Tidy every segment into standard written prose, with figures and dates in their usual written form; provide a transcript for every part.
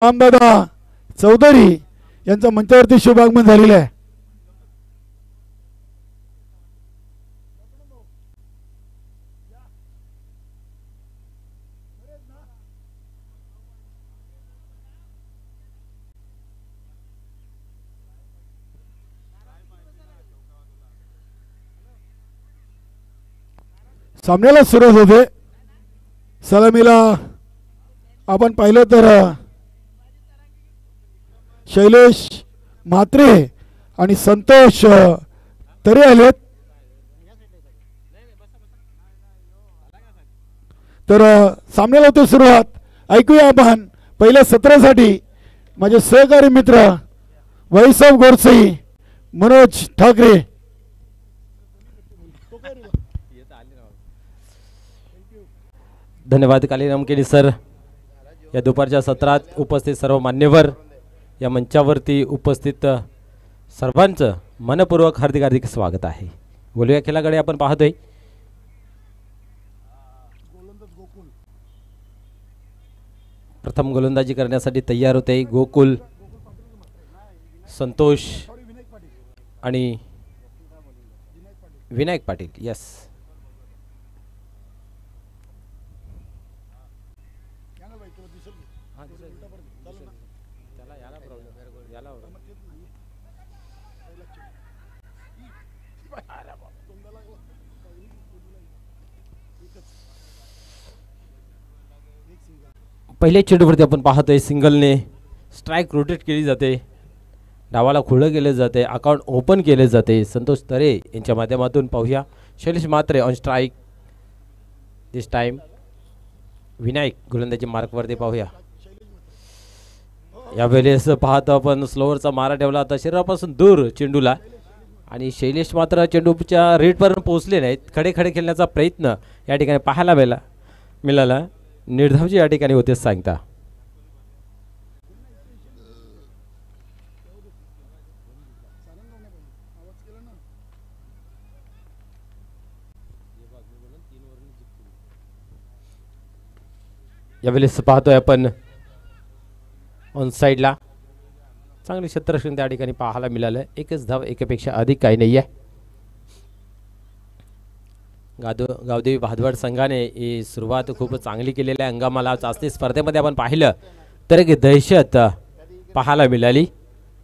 रामदादा चौधरी यांचा मंचावरती शुभागमन झालेलं आहे. सामन्याला सुरुवात होते. सलामीला आपण पाहिलं तर शैलेश म्हात्रे आणि संतोष तरे आलेत. तर सामन्याला होते सुरुवात. ऐकूया आपण पहिल्या सत्रासाठी माझे सहकारी मित्र वैसव गोरसई, मनोज ठाकरे. धन्यवाद कालीराम केनी सर. या दुपारच्या सत्रात उपस्थित सर्व मान्यवर, या मंचावरती उपस्थित सर्वांचं मनपूर्वक हार्दिक हार्दिक स्वागत आहे. बोलूया खेळाकडे. आपण पाहतोय प्रथम गोलंदाजी करण्यासाठी तयार होते गोकुल, संतोष आणि विनायक पाटील. यस, पहिल्या चेंडूवरती आपण पाहतोय सिंगलने स्ट्राईक रोटेट केली जाते, डावाला खुलं केले जाते, अकाउंट ओपन केले जाते. संतोष तरे यांच्या माध्यमातून पाहूया. Shailesh Mhatre on strike this time. Vinayak गोलंदाजी मार्कवरती पाहूया. यावेळेस पाहतो आपण स्लोवरचा मारा ठेवला होता शरीरापासून दूर चेंडूला, आणि शैलेश मात्र चेंडूच्या रेटपर्यंत पोहोचले नाहीत. खडे खडे खेळण्याचा प्रयत्न या ठिकाणी पाहायला मिळाला. निर्धावजी या ठिकाणी होते सांगता. यावेळेस पाहतोय आपण ऑन साईडला चांगले क्षेत्ररक्षण त्या ठिकाणी पाहायला मिळालं. एकच धाव, एकापेक्षा अधिक काही नाही आहे. गावदेवी भादवाड संघाने ही सुरुवात खूप चांगली केलेली आहे. हंगामाला चाचणी स्पर्धेमध्ये आपण पाहिलं तर एक दहशत पाहायला मिळाली,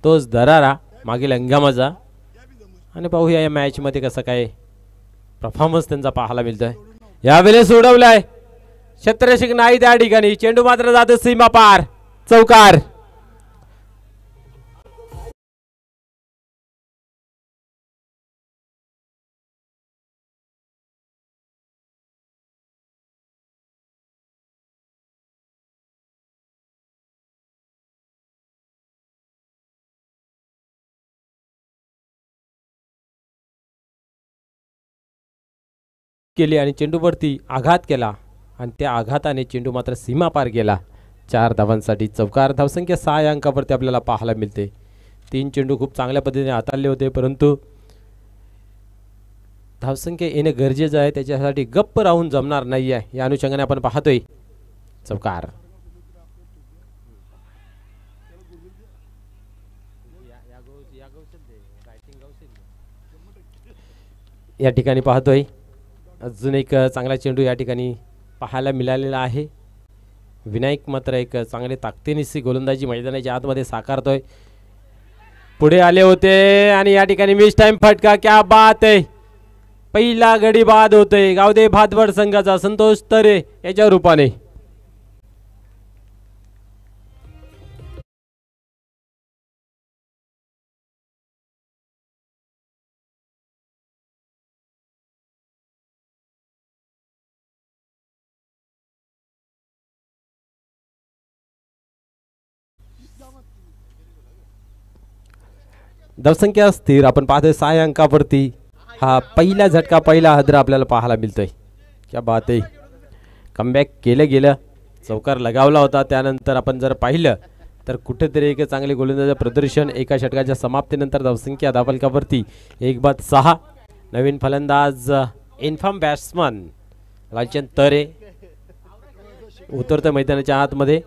तोच दरारा मागील हंगामाचा. आणि पाहूया या मॅचमध्ये कसं काय परफॉर्मन्स त्यांचा पाहायला मिळतोय. यावेळेस उडवलाय क्षेत्ररक्षक नाही त्या ठिकाणी. चेंडू मात्र जातो सीमा पार, चौकार. केली आणि चेंडूवरती आघात केला, आणि त्या आघाताने चेंडू मात्र सीमा पार गेला. 4 धावांसाठी चौकार. धावसंख्या 6 या अंकावरती आपल्याला पाहायला मिळते. 3 चेंडू खूप चांगल्या पद्धतीने हाताळले होते, परंतु धावसंख्या येणे गरजेचं आहे, त्याच्यासाठी गप्प राहून जमणार नाही आहे. या अनुषंगाने आपण पाहतोय चौकार. या ठिकाणी पाहतोय अजून एक चांगला चेंडू या ठिकाणी पाहायला मिळालेला आहे. विनायक मात्र एक चांगले ताकदीनिशी गोलंदाजी मैदानाच्या आतमध्ये साकारतोय. पुढे आले होते आणि या ठिकाणी मिस टाइम फटका. क्या बात आहे. पहिला गडी बाद होतोय गावदेवी भादवाड संघाचा संतोष तरे याच्या रूपाने. धावसंख्या स्थिर आपण पाहतोय 6 अंकावरती. हा पहिला झटका, पहिला हदरा आपल्याला पाहायला मिळतोय. क्या बात आहे. कमबॅक केलं गेलं, चौकार लगावला होता. त्यानंतर आपण जर पाहिलं तर कुठेतरी एक चांगले गोलंदाज प्रदर्शन. एका षटकाच्या समाप्तीनंतर धावसंख्या धावफलकावरती 1-6. नवीन फलंदाज इन्फॉर्म बॅट्समन लालचंद तरे उतरतं मैदानाच्या आतमध्ये.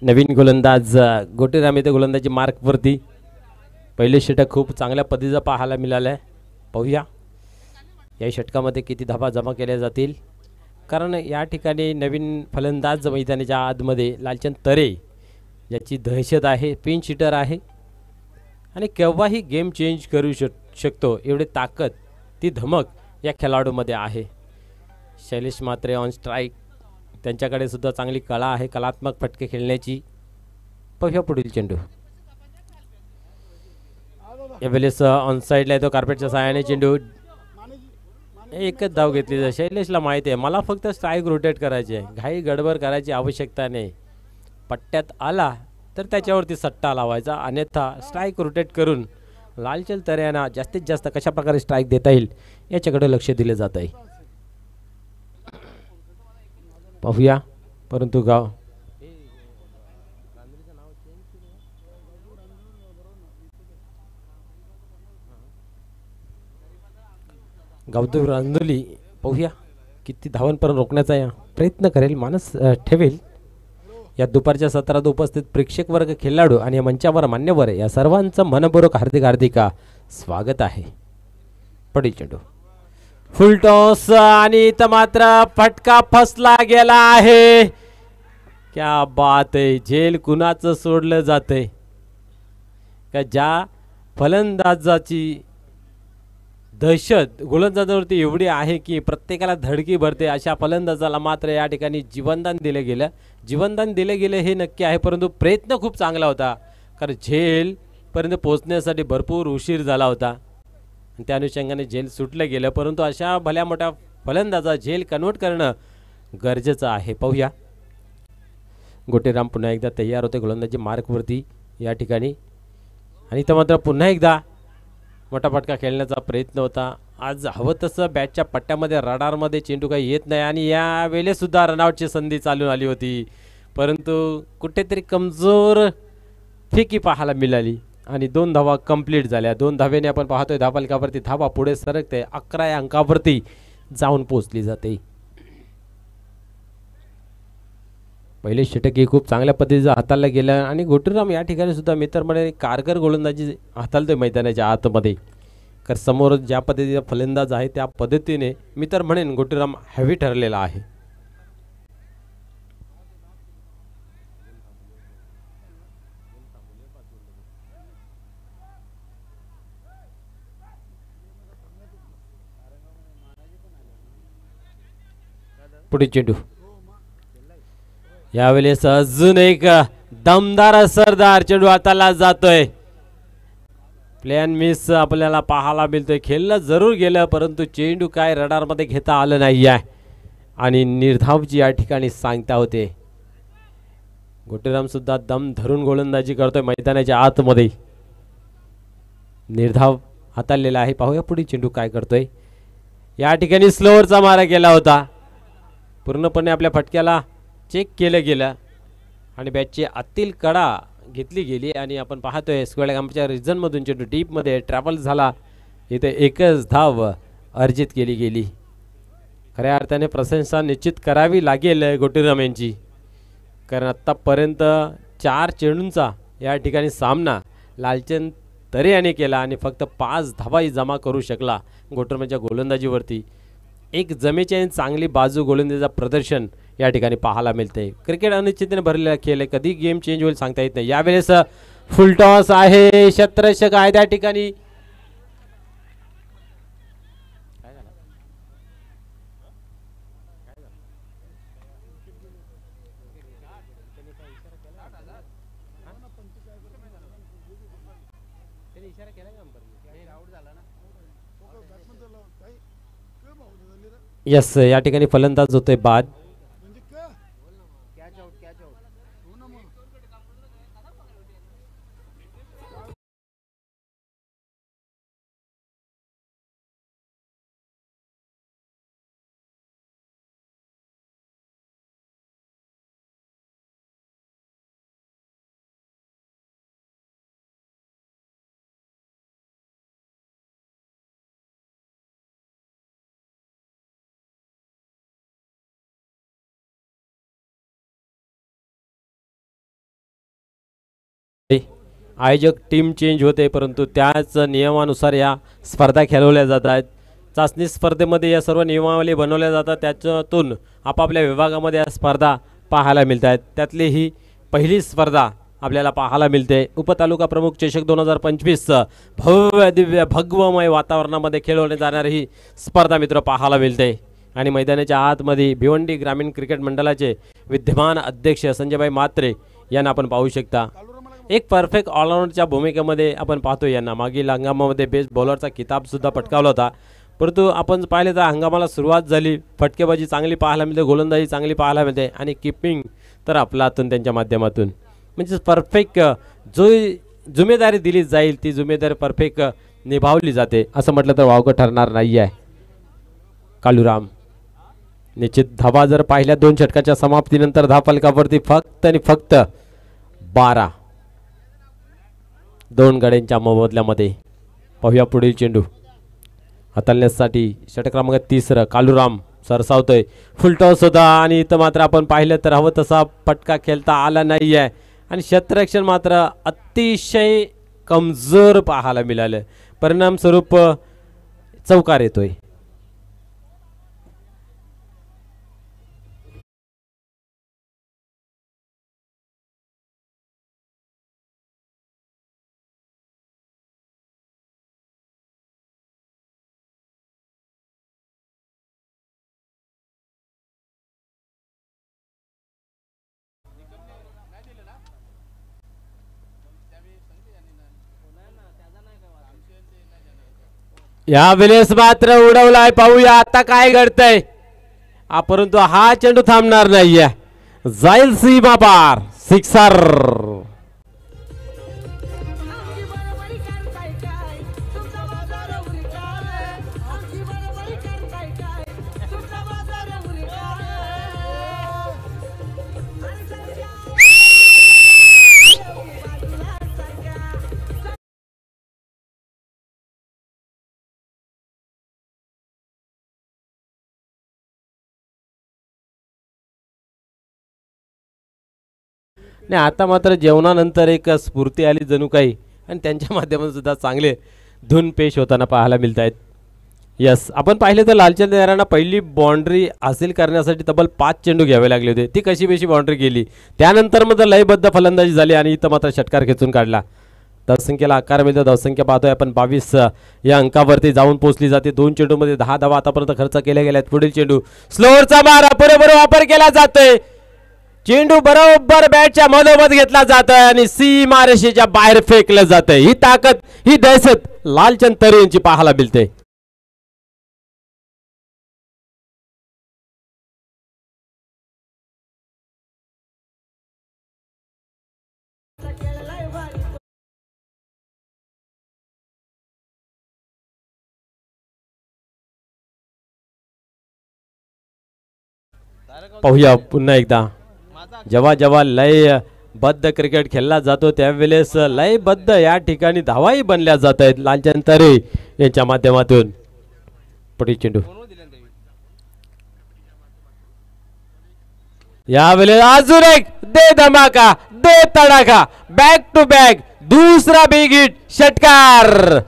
नवीन गोलंदाज गोटीराम येथे गोलंदाजी मार्कवरती. पहिले षटक खूप चांगल्या पद्धतीचं पाहायला मिळालं आहे. पाहूया या षटकामध्ये किती धावा जमा केल्या जातील, कारण या ठिकाणी नवीन फलंदाज मैदानाच्या आतमध्ये लालचंद तरे याची दहशत आहे. पिन शिटर आहे आणि केव्हाही गेम चेंज करू शकतो एवढी ताकद, ती धमक या खेळाडूमध्ये आहे. शैलेश म्हात्रे ऑन स्ट्राईक, त्यांच्याकडे सुद्धा चांगली कला आहे, कलात्मक फटके खेळण्याची. पाहूया पुढील चेंडू. यावेळेस ऑन साईडला येतो कार्पेटच्या सहाय्याने चेंडू. एकच धाव घेतली जाते. शैलेशला माहिती आहे मला फक्त स्ट्राईक रोटेट करायची आहे, घाई गडबड करायची आवश्यकता नाही. पट्ट्यात आला तर त्याच्यावरती सट्टा लावायचा, अन्यथा स्ट्राईक रोटेट करून लालचंद तरे यांना जास्तीत जास्त कशा प्रकारे स्ट्राईक देता येईल याच्याकडे लक्ष दिले जात आहे. पाहूया परंतु गावदेव रांदोली पाहूया किती धावांपर्यंत रोखण्याचा या प्रयत्न करेल, मानस ठेवेल. या दुपारच्या सत्रात उपस्थित प्रेक्षक वर्ग, खेळाडू आणि या मंचावर मान्यवर या सर्वांचं मनपूर्वक हार्दिक स्वागत आहे. पडील चेंडू फुल टॉस आणि इथं मात्र फटका फसला गेला आहे. क्या बात आहे. झेल कुणाचं सोडलं जातंय का? ज्या फलंदाजाची दहशत गोलंदाजावरती एवढी आहे की प्रत्येकाला धडकी भरते, अशा फलंदाजाला मात्र या ठिकाणी जीवनदान दिलं गेलं. जीवनदान दिलं गेलं हे नक्की आहे, परंतु प्रयत्न खूप चांगला होता, कारण झेलपर्यंत पोहोचण्यासाठी भरपूर उशीर झाला होता. त्या अनुषंगाने झेल सुटलं गेलं, परंतु अशा भल्या मोठ्या फलंदाजा झेल कन्वर्ट करणं गरजेचं आहे. पाहूया गोटेराम पुन्हा एकदा तयार होते गोलंदाजी मार्कवरती या ठिकाणी. आणि तर मात्र पुन्हा एकदा मोठा फटका खेळण्याचा प्रयत्न होता. आज हवं तसं बॅटच्या पट्ट्यामध्ये रडारमध्ये चेंडू काही येत नाही आणि या वेळेसुद्धा रनआउटची संधी चालून आली होती, परंतु कुठेतरी कमजोर फेकी पाहायला मिळाली आणि 2 धावा कंप्लीट झाल्या. 2 धावेने आपण पाहतोय धावफलकावरती धावा पुढे सरकते, 11 या अंकावरती जाऊन पोहोचली जाते. पहिले षटक हे खूप चांगल्या पद्धतीचं हाताळलं गेलं आणि गोटीराम या ठिकाणी सुद्धा मित्रमंडळी कारगर गोलंदाजी हाताळतोय मैदानाच्या आतमध्ये. तर समोर ज्या पद्धतीचा फलंदाज आहे त्या पद्धतीने मी तर म्हणेन गोटीराम हॅवी ठरलेला आहे. पुढे चेंडू. यावेळेस अजून एक दमदार सरदार चेंडू हाताला जातोय. प्लॅन मिस आपल्याला पाहायला मिळतोय. खेळलं जरूर गेलं, परंतु चेंडू काय रडारमध्ये घेता आलं नाही आहे आणि निर्धावची या ठिकाणी सांगता होते. गोटीराम सुद्धा दम धरून गोलंदाजी करतोय मैदानाच्या आतमध्ये. निर्धाव हाताळलेला आहे. पाहूया पुढे चेंडू काय करतोय. या ठिकाणी स्लोअरचा मारा केला होता, पूर्णपणे आपल्या फटक्याला चेक केलं गेलं आणि बॅटची आतील कडा घेतली गेली आणि आपण पाहतोय स्क्वेअर आमच्या रिजनमधून चेंडू डीपमध्ये ट्रॅव्हल झाला. इथे एकच धाव अर्जित केली गेली. खऱ्या अर्थाने प्रशंसा निश्चित करावी लागेल गोटीराम यांची, कारण आत्तापर्यंत 4 चेंडूंचा या ठिकाणी सामना लालचंद तरे याने केला आणि फक्त 5 धावाही जमा करू शकला गोटीरामच्या गोलंदाजीवरती. एक जमेची आणि चांगली बाजू गोलंदाजीचा प्रदर्शन या ठिकाणी पाहायला मिळते. क्रिकेट अनिश्चिततेने भरलेला खेळ आहे, कधी गेम चेंज होईल सांगता येत नाही. यावेळेस फुल टॉस आहे, क्षेत्ररक्षक आहे त्या ठिकाणी. यस, या ठिकाणी फलंदाज होतोय बाद. आयोजक टीम चेंज होते, परंतु त्याच नियमानुसार या स्पर्धा खेळवल्या जात आहेत. चाचणी स्पर्धेमध्ये या सर्व नियमावली बनवल्या जातात, त्याच्यातून आपापल्या विभागामध्ये या स्पर्धा पाहायला मिळत आहेत. त्यातली ही पहिली स्पर्धा आपल्याला पाहायला मिळते. उपतालुका प्रमुख चषक 2025 भव्य दिव्य भगवमय वातावरणामध्ये खेळवली जाणारी ही स्पर्धा मित्र पाहायला मिळते. आणि मैदानाच्या आतमध्ये भिवंडी ग्रामीण क्रिकेट मंडळाचे विद्यमान अध्यक्ष संजयभाई म्हात्रे यांना आपण पाहू शकता. एक परफेक्ट ऑलराऊंडच्या भूमिकेमध्ये आपण पाहतो यांना. मागील हंगामामध्ये बेस्ट बॉलरचा किताब सुद्धा पटकावला होता, परंतु आपण पाहिले तर हंगामाला सुरुवात झाली, फटकेबाजी चांगली पाहायला मिळते, गोलंदाजी चांगली पाहायला मिळते आणि किपिंग तर आपला हातून त्यांच्या माध्यमातून म्हणजे परफेक्ट जो जिम्मेदारी दिली जाईल ती जिम्मेदारी परफेक्ट निभावली जाते असं म्हटलं तर वावगं ठरणार नाही आहे. कालूराम निश्चित धावा जर पाहिल्या 2 षटकाच्या समाप्तीनंतर धावफलकावरती फक्त आणि फक्त 12. 2 गड्यांच्या मोबदल्यामध्ये. पाहूया पुढील चेंडू हाताळण्यासाठी षटक क्रमांक 3 कालूराम सरसावतोय. फुलटॉस होता आणि इथं मात्र आपण पाहिलं तर हवं तसा पटका खेळता आला नाही आहे आणि क्षेत्ररक्षण मात्र अतिशय कमजोर पाहायला मिळालं. परिणाम स्वरूप चौकार येतोय. या वेळेस मात्र उडवलाय. पाहूया आता काय घडतंय. परंतु हा चेंडू थांबणार नाहीये, जाईल सीमा पार. सिक्सर. नाही, आता मात्र जेवणानंतर एक स्फूर्ती आली जणू काही आणि त्यांच्या माध्यमातून सुद्धा चांगले धून पेश होताना पाहायला मिळत आहेत. यस, आपण पाहिले तर लालचंद यारांना पहिली बाउंड्री हासिल करण्यासाठी तब्बल 5 चेंडू घ्यावे लागले होते. ती कशी बेशी बाउंड्री गेली. त्यानंतर मात्र लयबद्ध फलंदाजी झाली आणि इथं मात्र षटकार खेचून काढला. धावसंख्येला आकार मिळतो. धावसंख्या पाहतोय आपण 22 या अंकावरती जाऊन पोहोचली जाते. 2 चेंडूमध्ये 10 धावा आतापर्यंत खर्च केल्या गेल्यात. पुढील चेंडू स्लोअरचा मारा पुरेपूर वापर केला जातोय. चेंडू बरोबर बॅटच्या मधोमध घेतला जातोय आणि सीमारेषेच्या बाहेर फेकलं जातंय. ही ताकद, ही दहशत लालचंद तरे यांची पाहायला मिळते. पाहूया पुन्हा एकदा. जेव्हा जेव्हा लयबद्ध क्रिकेट खेळला जातो त्यावेळेस लयबद्ध या ठिकाणी धावाही बनल्या जात आहेत लालचंद तरे यांच्या माध्यमातून. पुढील चेंडू यावेळेस अजून एक दे धमाका, दे तडाखा, बॅक टू बॅक दुसरा बिग हिट. षटकार.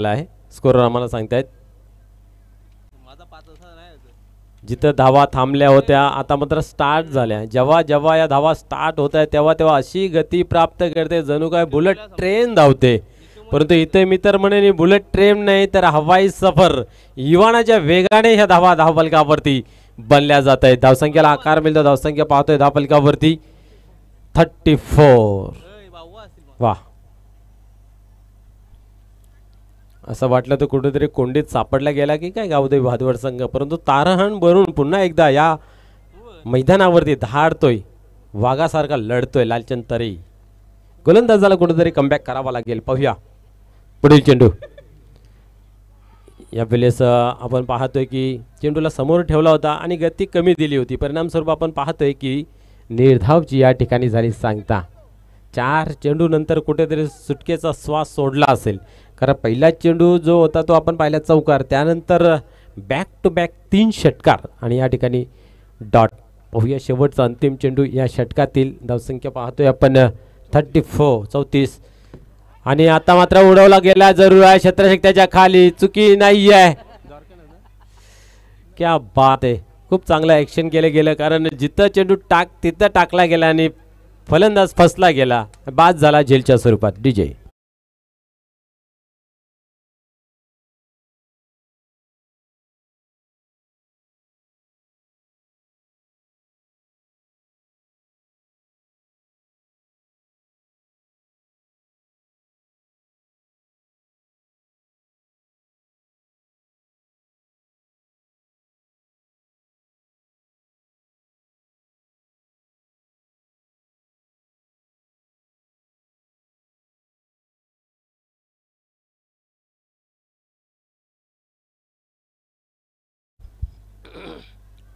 आहे स्कोर आम्हाला सांगतायत. जिथं धावा थांबल्या होत्या आता मात्र स्टार्ट झाल्या. जेव्हा जेव्हा या धावा स्टार्ट होत आहेत तेव्हा तेव्हा अशी गती प्राप्त करते जणू काय बुलेट ट्रेन धावते परंतु इथे मी तर म्हणेन बुलेट ट्रेन नाही तर हवाई सफर इवानाच्या वेगाने ह्या धावा धावफलकावरती बनल्या जात आहेत. धावसंख्येला आकार मिळतो. धावसंख्या पाहतोय धावफलकावरती 34. वा, असं वाटलं तर कुठेतरी कोंडीत सापडला गेला की काय गावदेवी भादवड संघ, परंतु तारहण भरून पुन्हा एकदा या मैदानावरती धाडतोय, वाघासारखा लढतोय लालचंद तरे. गोलंदाजाला कुठेतरी कमबॅक करावा लागेल. पाहूया पुढील चेंडू. या वेळेस आपण पाहतोय की चेंडूला समोर ठेवला होता आणि गती कमी दिली होती. परिणामस्वरूप आपण पाहतोय की निर्धावची या ठिकाणी झाली सांगता. 4 चेंडू नंतर कुठेतरी सुटकेचा श्वास सोडला असेल, कारण पहिला चेंडू जो होता तो आपण पाहिला चौकार, त्यानंतर बॅक टू बॅक 3 षटकार आणि या ठिकाणी डॉट. पाहूया शेवटचा अंतिम चेंडू. या षटकातील धावसंख्या पाहतोय आपण 34. आणि आता मात्र उडवला गेला जरूर आहे क्षेत्ररक्षकाच्या खाली. चुकी नाही आहे. क्या बात आहे. खूप चांगलं ॲक्शन केलं गेलं, कारण जिथं चेंडू तिथं टाकला गेला आणि फलंदाज फसला गेला. बाद झाला झेलच्या स्वरूपात. डीजे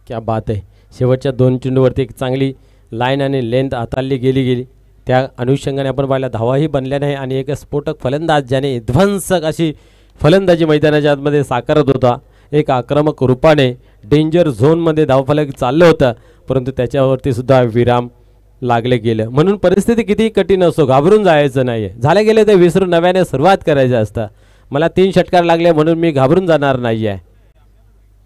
क्या बात आहे. शेवटच्या 2 चेंडूवरती एक चांगली लाईन आणि लेंथ हाताळली गेली. त्या अनुषंगाने आपण पाहिला धावाही बनल्या नाही आणि एक स्फोटक फलंदाज ज्याने ध्वंसक अशी फलंदाजी मैदानाच्या आतमध्ये साकारत होता. एक आक्रमक रूपाने डेंजर झोनमध्ये धावफलक चाललं होतं, परंतु त्याच्यावरती सुद्धा विराम लागले गेलं. म्हणून परिस्थिती किती कठीण असो घाबरून जायचं नाही. झाले गेले ते विसरून नव्याने सुरुवात करायचं असतं. मला 3 षटकार लागले म्हणून मी घाबरून जाणार नाही आहे,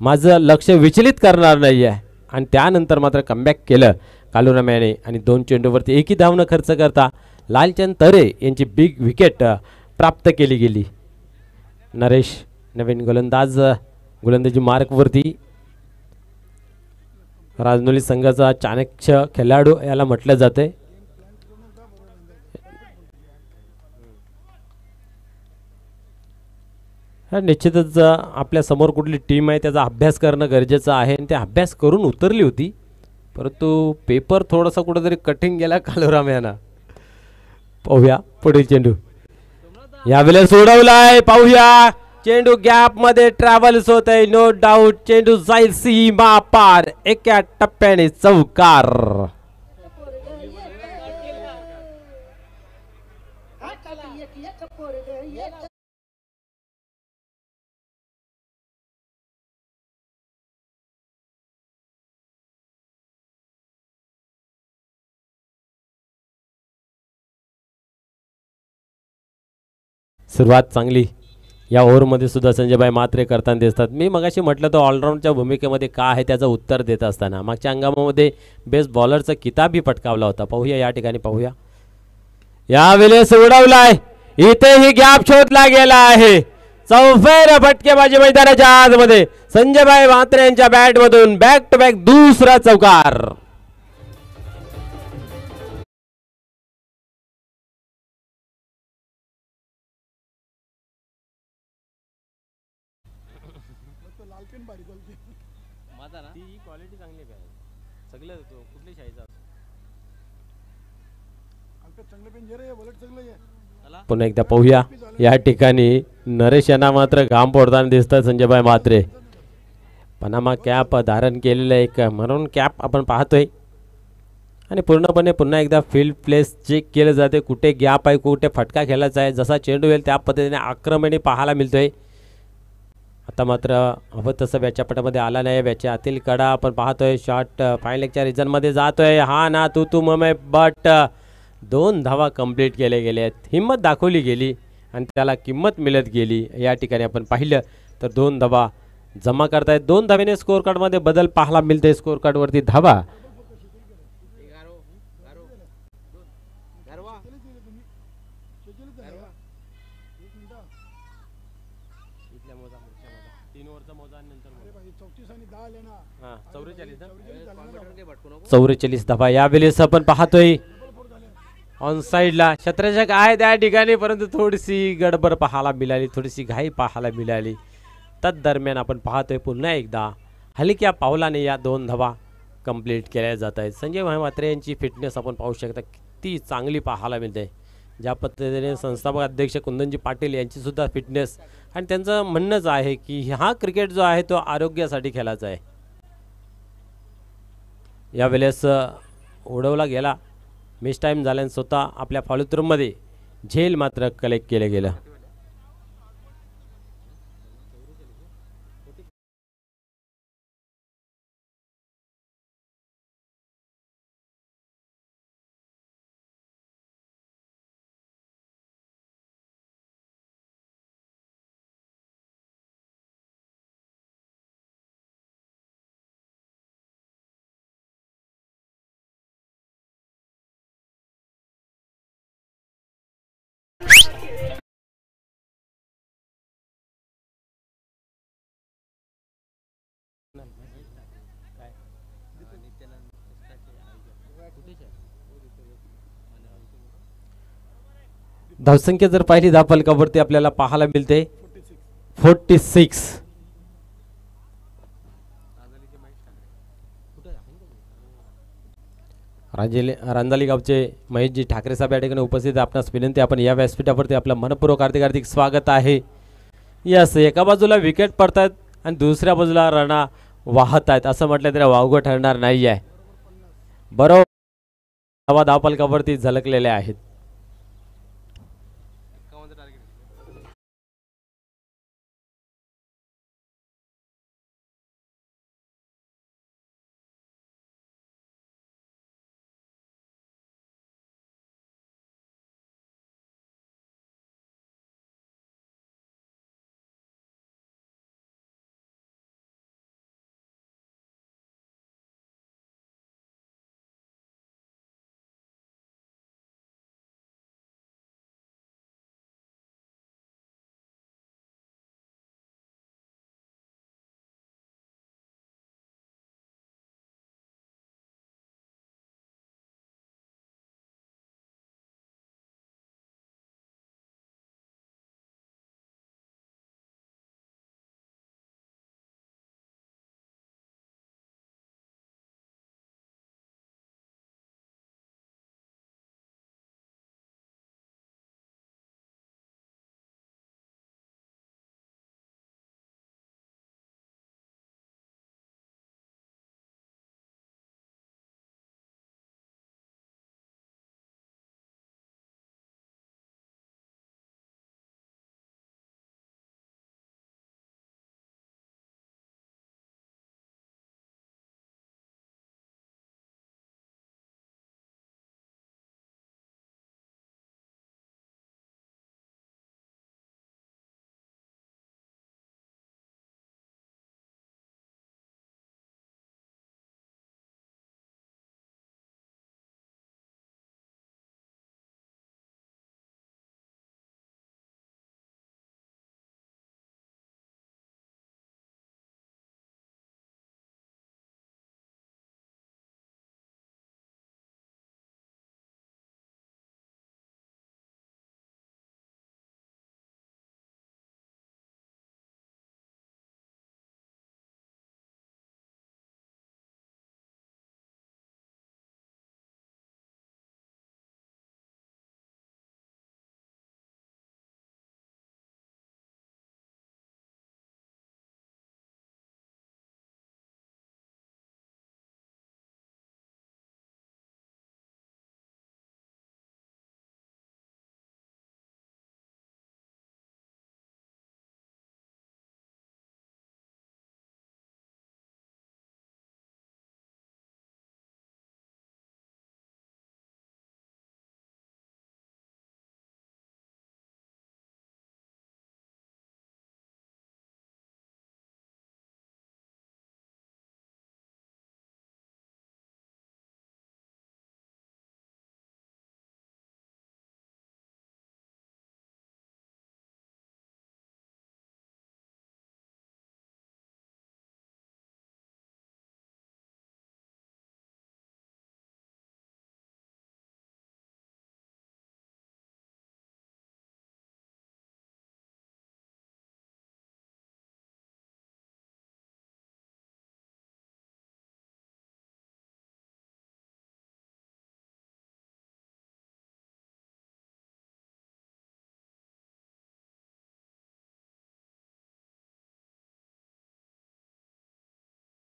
माझं लक्ष विचलित करणार नाही आहे. आणि त्यानंतर मात्र कमबॅक केलं कालुराम्याने आणि 2 चेंडूवरती एकही धाव न खर्च करता लालचंद तरे यांची बिग विकेट प्राप्त केली गेली. नरेश नवीन गोलंदाजी मार्कवरती. राजनोली संघाचा चाणक्य खेळाडू याला म्हटलं जाते. निश्चितच आपल्या समोर कुठली टीम आहे त्याचा अभ्यास करणं गरजेचं आहे आणि ते अभ्यास करून उतरली होती, परंतु पेपर थोडासा कुठेतरी कठीण गेला कालुराम यांना. पाहूया पुढील चेंडू. यावेळेस सोडवलाय. पाहूया चेंडू गॅप मध्ये ट्रॅव्हल्स होत आहे. नो डाऊट चेंडू जाईल सीमा पार. एका टप्प्याने चौकार. सुरुवात चांगली या ओव्हरमध्ये सुद्धा संजयभाई मात्रे करताना दिसतात. मी मगाशी म्हटलं तर ऑलराऊंडच्या भूमिकेमध्ये का आहे त्याचं उत्तर देत असताना मागच्या हंगामामध्ये बेस्ट बॉलरचा किताबही पटकावला होता. पाहूया या ठिकाणी. पाहूया यावेळेस उडवलाय. इथेही गॅप शोधला गेला आहे. चौफेर फटकेबाजी मैदानाच्या आतमध्ये संजयभाई मात्रे यांच्या बॅटमधून बॅक टू बॅक दुसरा चौकार. पुन्हा एकदा पाहूया या ठिकाणी नरेश यांना मात्र घाम फोडताना दिसतात संजयभाई मात्रे. पनामा कॅप धारण केलेलं एक म्हणून कॅप आपण पाहतोय आणि पूर्णपणे पुन्हा एकदा फील्ड प्लेस चेक केलं जाते. कुठे गॅप आहे, कुठे फटका खेळायचा आहे. जसा चेंडू येईल त्या पद्धतीने आक्रमणे पाहायला मिळतोय. आता मात्र हवं तसं व्याच्यापटामध्ये आला नाही. व्याच्या आतील कडा आपण पाहतोय. शॉट फाईन लेगच्या रिजनमध्ये जातोय. हा ना तू ममे, बट 2 धावा कंप्लीट केले गेले आहेत. हिंमत दाखवली गेली आणि त्याला किंमत मिळत गेली. या ठिकाणी आपण पाहिलं तर 2 धावा जमा करतायत. 2 धावेने स्कोअर कार्डमध्ये बदल पाहायला मिळते. स्कोअर कार्डवरती धावा इथल्या मोजा, पुढच्या मोजा. 3 ओव्हरचा मोजा आणि नंतर मोजा. 34 आणि 10 आले ना. हां 44 ना. 44 44 धावा यावेळेस आपण पाहतोय ऑन साईडला क्षेत्ररक्षक आहे त्या ठिकाणी, परंतु थोडीशी गडबड पाहायला मिळाली, थोडीशी घाई पाहायला मिळाली. तदरम्यान आपण पाहतोय पुन्हा एकदा हलक्या पावलाने या 2 धावा कंप्लीट केल्या जात आहेत. संजय महापात्रे यांची फिटनेस आपण पाहू शकता किती चांगली पाहायला मिळते. ज्या पद्धतीने संस्थापक अध्यक्ष कुंदनजी पाटील यांची सुद्धा फिटनेस आणि त्यांचं म्हणणंच आहे की हा क्रिकेट जो आहे तो आरोग्यासाठी खेळायचा आहे. यावेळेस उडवला गेला, मिस टाईम झाल्याने स्वतः आपल्या फॉलोथ्रूमध्ये झेल मात्र कलेक्ट केलं गेलं. धावसंख्या जर पाहिली धावफलकावरती आपल्याला पाहायला मिळते 46. रांजाली गावचे महेशजी ठाकरे साहेब या ठिकाणी उपस्थित आपणास विनंती, आपण या व्यासपीठावरती आपलं मनपूर्वक हार्दिक स्वागत आहे. यस, एका बाजूला विकेट पडतात आणि दुसऱ्या बाजूला रणा वाहत आहेत असं म्हटलं तरी वावगं ठरणार नाही आहे. बरोबर धावफलकावरती झलकलेले आहेत.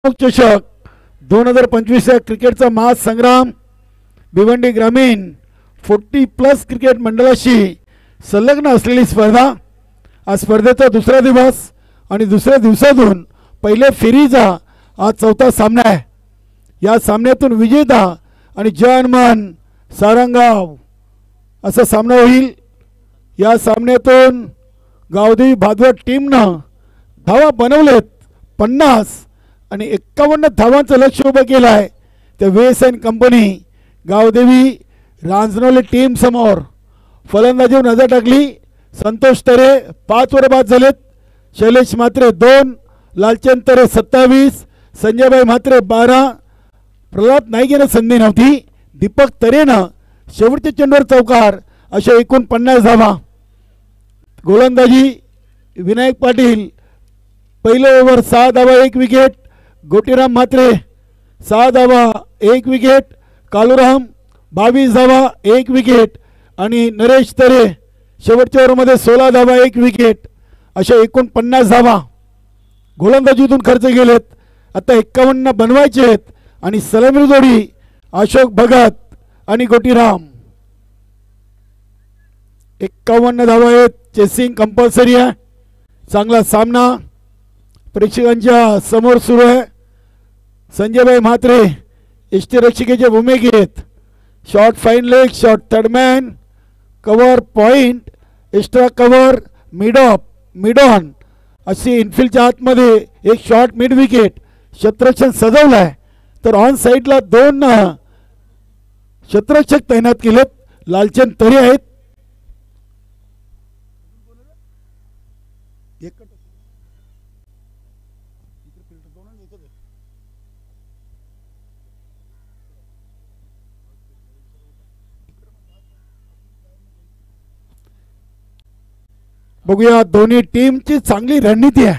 चषक 2025 या क्रिकेटचा महासंग्राम भिवंडी ग्रामीण 40+ क्रिकेट मंडळाशी संलग्न असलेली स्पर्धा. आज स्पर्धेचा दुसरा दिवस आणि दुसऱ्या दिवसातून पहिल्या फेरीचा आज चौथा सामना आहे. या सामन्यातून विजेता आणि जयमान सारंगाव असा सामना होईल. या सामन्यातून गावदेवी भादवड टीमनं धावा बनवलेत 50 आणि 51 धावांचं लक्ष उभं केलं आहे. त्या VSN कंपनी गावदेवी रांजणोली टीम समोर फलंदाजीवर नजर टाकली. संतोष तरे 5 वर बाद झालेत. शैलेश म्हात्रे 2, लालचंद तरे 27, संजयभाई म्हात्रे 12. प्रल्हाद नाईक संधी नव्हती. दीपक तरेनं शेवटच्या चेंडूवर चौकार अशा एकूण 50 धावा. गोलंदाजी विनायक पाटील पहिल्या ओव्हर 6 धावा 1 विकेट. गोटीराम म्हात्रे 6 धावा 1 विकेट. कालूराम 22 धावा 1 विकेट आणि नरेश तरे शेवटच्या ओव्हरमध्ये 16 धावा 1 विकेट अशा एकूण 50 धावा गोलंदाजीतून खर्च केलेत. आता 51 बनवायचे आहेत आणि सलामी जोडी अशोक भगत आणि गोटीराम. 51 धावा आहेत. चेसिंग कंपल्सरी आहे. चांगला सामना प्रेक्षकांच्या समोर सुरू आहे. संजयभाई म्हात्रे यष्टीरक्षकेच्या भूमिकेत. Short fine leg, short third man, cover point, extra cover, mid of, mid on अशी इनफिल्डच्या आतमध्ये एक शॉर्ट मिड विकेट क्षेत्ररक्षण सजवलं आहे. तर ऑन साईडला 2 क्षेत्ररक्षक तैनात केलेत. लालचंद तरे आहेत. बघूया दोन्ही टीमची चांगली रणनीती आहे.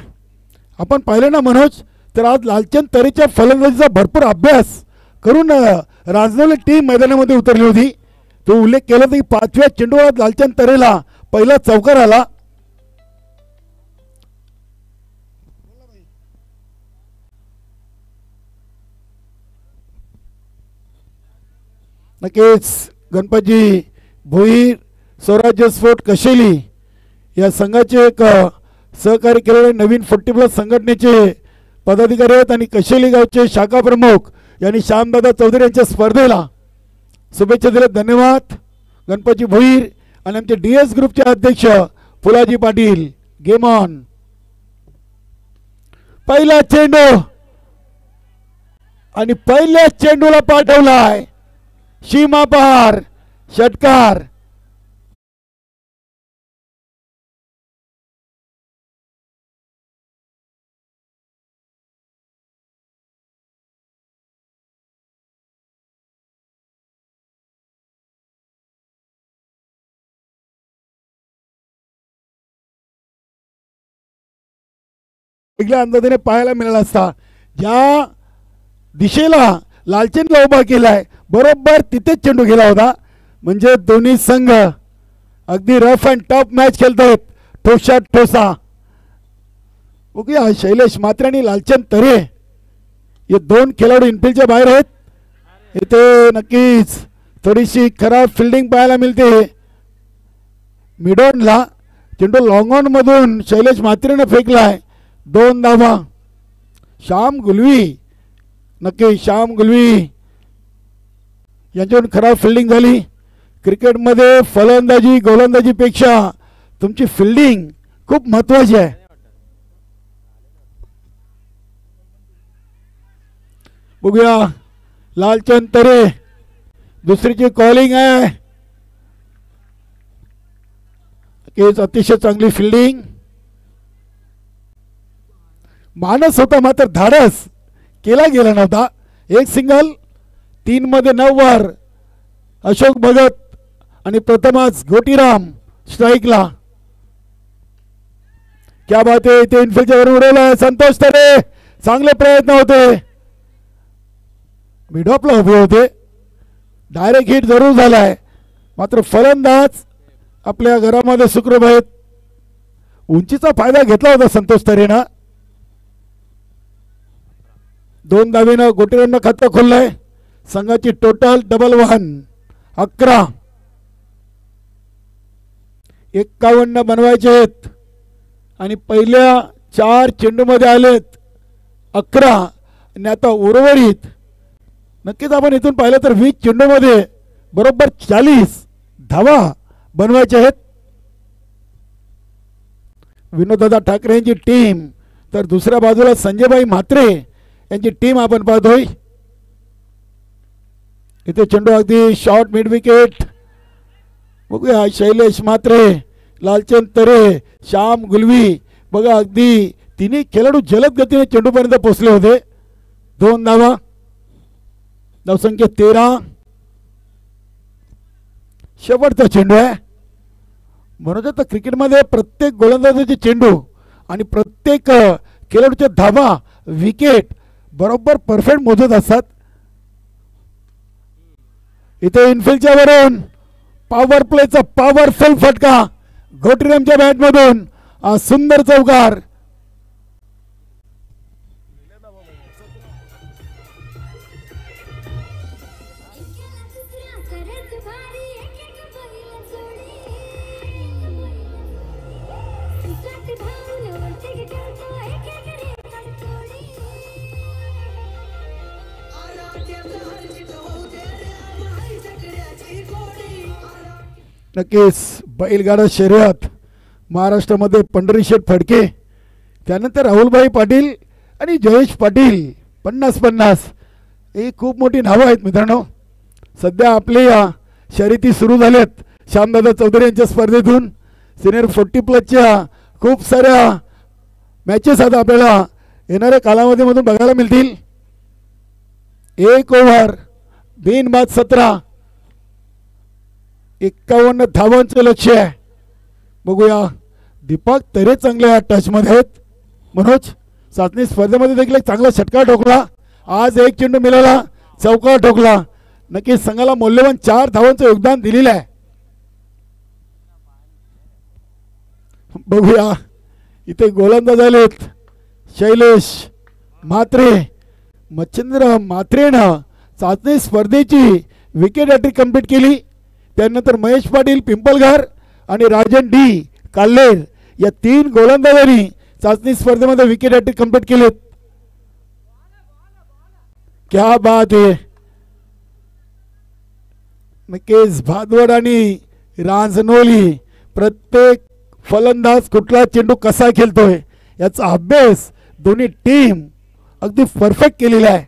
आपण पाहिलं ना मनोज, तर आज लालचंद तरेच्या फलंदाजीचा भरपूर अभ्यास करून रांजणोली टीम मैदानामध्ये उतरली होती. तो उल्लेख केला की 5व्या चेंडूवर लालचंद तरेला पहिला चौकार आला. नक्कीच गणपतजी भोईर, स्वराज्य स्पोर्ट कशेली या संघाचे एक सहकारी केलेले नवीन 40+ संघटनेचे पदाधिकारी आहेत आणि कशेली गावचे शाखा प्रमुख यांनी श्यामदादा चौधरी यांच्या स्पर्धेला शुभेच्छा दिल्या. धन्यवाद गणपतजी भोईर आणि आमचे DS ग्रुपचे अध्यक्ष फुलाजी पाटील. Game on. पहिला चेंडू आणि पहिल्या चेंडूला पाठवलाय सीमा पार षटकार. वेगळ्या अंदाजाने पाहायला मिळाला असता. ज्या दिशेला लालचंदला उभा केलाय बरोबर तिथेच चेंडू गेला होता. म्हणजे दोन्ही संघ अगदी रफ अँड टफ मॅच खेळतायत. ठोसात ठोसा. बघूया शैलेश म्हात्रे आणि लालचंद तरे हे 2 खेळाडू इनफिल्डच्या बाहेर आहेत. इथे नक्कीच थोडीशी खराब फिल्डिंग पाहायला मिळते. मिडॉनला चेंडू लॉंग ऑन मधून शैलेश म्हात्रेने फेकलाय. 2 धावा. श्याम गुलवी, नक्की श्याम गुलवी यांच्याकडून खराब फिल्डिंग झाली. क्रिकेटमध्ये फलंदाजी गोलंदाजीपेक्षा तुमची फिल्डिंग खूप महत्त्वाची आहे. बघूया लालचंद तरे दुसरीची कॉलिंग आहे. अतिशय चांगली फिल्डिंग. मानस होता मात्र धाडस केला गेला नव्हता. एक सिंगल. 3 मध्ये 9 वर अशोक भगत आणि प्रथमच गोटीराम स्ट्राईकला. क्या बात आहे. इथे इनफिल्डच्या वर उडवलं संतोष तरे. चांगले प्रयत्न होते. मिडऑफला उभे होते. डायरेक्ट हिट जरूर झालाय मात्र फलंदाज आपल्या घरामध्ये सुखरूप आहेत. उंचीचा फायदा घेतला होता संतोष तरेनं. 2 धावेनं गोटीरामनं खातं खोललंय. संघाची टोटल डबल 1 11. 51 बनवायचे आहेत आणि पहिल्या 4 चेंडूमध्ये आलेत 11 आणि आता उर्वरित नक्कीच आपण इथून पाहिलं तर 20 चेंडूमध्ये बरोबर 40 धावा बनवायचे आहेत. विनोददादा ठाकरे यांची टीम तर दुसऱ्या बाजूला संजयभाई म्हात्रे यांची टीम आपण पाहतोय. इथे चेंडू अगदी शॉर्ट मिड विकेट. बघूया शैलेश म्हात्रे, लालचंद तरे, श्याम गुलवी बघा अगदी तिन्ही खेळाडू जलद गतीने चेंडूपर्यंत पोहोचले होते. 2 धावा. धावसंख्या 13. शेवटचा चेंडू आहे. म्हणून तर क्रिकेटमध्ये प्रत्येक गोलंदाजाचे चेंडू आणि प्रत्येक खेळाडूच्या धावा विकेट बरोबर परफेक्ट मोजत असतात. इथे इनफिल्डच्या वरून पॉवर प्लेचा पॉवरफुल फटका गोटीरामच्या बॅटमधून. सुंदर चौकार. नक्कीच बैलगाडा शर्यत महाराष्ट्रामध्ये पंढरीशेठ फडके, त्यानंतर राहुलभाई पाटील आणि जयेश पाटील 50-50 ही खूप मोठी नावं आहेत मित्रांनो. सध्या आपल्या शर्यती सुरू झाल्यात श्यामदादा चौधरी यांच्या स्पर्धेतून. सिनियर 40+ खूप साऱ्या मॅचेस आता आपल्याला येणाऱ्या कालावधीमधून बघायला मिळतील. 1 ओव्हर बिनबाद 17. 51 धावांचं लक्ष्य आहे. बघूया दीपक तरे चांगल्या टचमध्ये आहेत. मनोज चाचणी स्पर्धेमध्ये देखील एक चांगला षटकार ठोकला. आज 1 चेंडू मिळाला, चौकार ठोकला. नक्कीच संघाला मौल्यवान 4 धावांचं योगदान दिलेलं आहे. बघूया इथे गोलंदाज आलेत शैलेश म्हात्रे. मच्छिंद्र म्हात्रेनं चाचणी स्पर्धेची विकेट हॅट्रिक कंप्लीट केली. त्यानंतर महेश पाटील पिंपलघर आणि राजन डी काल्लेर या 3 गोलंदाजांनी चाचणी स्पर्धेमध्ये विकेट हॅट्रिक कंप्लीट केलेत. क्या बात आहे. नक्कीच भादवड आणि रांजनोली प्रत्येक फलंदाज कुठला चेंडू कसा खेळतोय याचा अभ्यास दोन्ही टीम अगदी परफेक्ट केलेला आहे.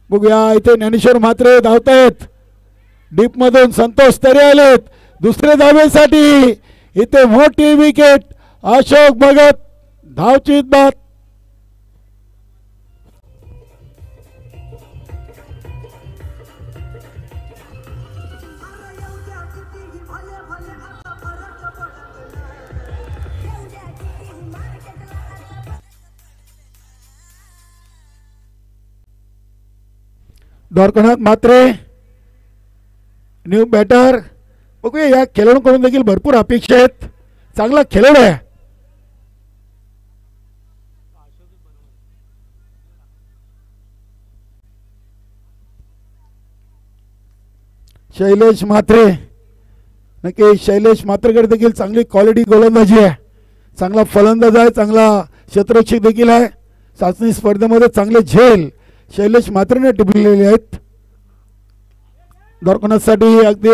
बघूया इथे ज्ञानेश्वर म्हात्रे धावतायत. डीप मधून संतोष तरे आलेत दुसरे धावेसाठी. इथे मोठी विकेट अशोक भगत धावचीत बाद. Dwarkanath Mhatre new batter. बघूया या खेळाडूंकडून देखील भरपूर अपेक्षा आहेत. चांगला खेळाडू आहे. शैलेश म्हात्रे. नक्की शैलेश म्हात्रेकडे देखील चांगली क्वालिटी गोलंदाजी आहे. चांगला फलंदाज आहे, चांगला क्षेत्ररक्षक देखील आहे. चाचणी स्पर्धेमध्ये चांगले झेल शैलेश म्हात्रेने टिपलेले आहेत. द्वारकानाथसाठी अगदी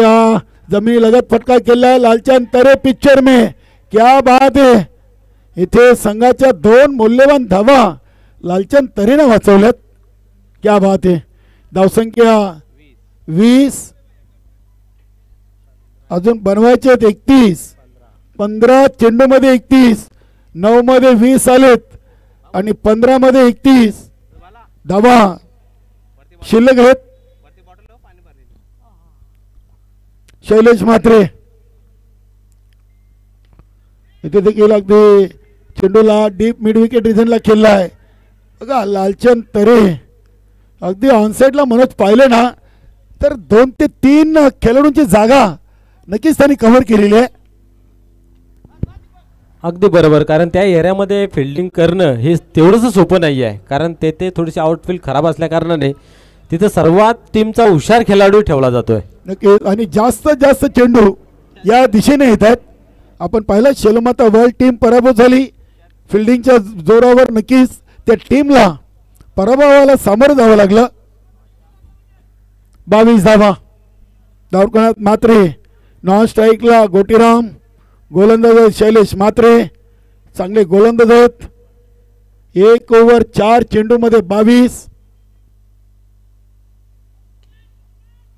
जमिनी लगत फटका केला लालचंद तरे पिक्चर में. क्या बात है. इथे संघाच्या 2 मौल्यवान धावा लालचंद तरेने वाचवल्यात. क्या बात है. धावसंख्या 20. अजून बनवायचे 31. 15 चेंडूमध्ये 31. 9 मध्ये 20 आलेत आणि 15 मध्ये 31 धावा शिल्लक आहेत. शैलेश म्हात्रे इथे देखील अगदी चेंडूला डीप मिड विकेट रिझनला खेळला आहे. बघा लालचंद तरे अगदी ऑनसाईडला मनोज पाहिले ना तर 2 ते 3 खेळाडूंची जागा नक्कीच त्यांनी कव्हर केलेली आहे. अगदी बरोबर, कारण त्या एरियामध्ये फिल्डिंग करणं हे तेवढंसं सोपं नाही आहे, कारण ते थोडीशी आउटफील्ड खराब असल्या कारणाने तिथं सर्वात टीमचा हुशार खेळाडू ठेवला जातोय. नक्की, आणि जास्तीत जास्त चेंडू या दिशेने येत आहेत. आपण पाहिलं शेलमाता वर्ल्ड टीम पराभूत झाली फिल्डिंगच्या जोरावर. नक्कीच त्या टीमला पराभवाला सामोरं जावं लागलं. 22 धावा धावकणात मात्रे, नॉन स्ट्राईकला गोटीराम, गोलंदाज आहेत शैलेश मात्रे, चांगले गोलंदाज आहेत. 1 ओव्हर 4 चेंडूमध्ये 22.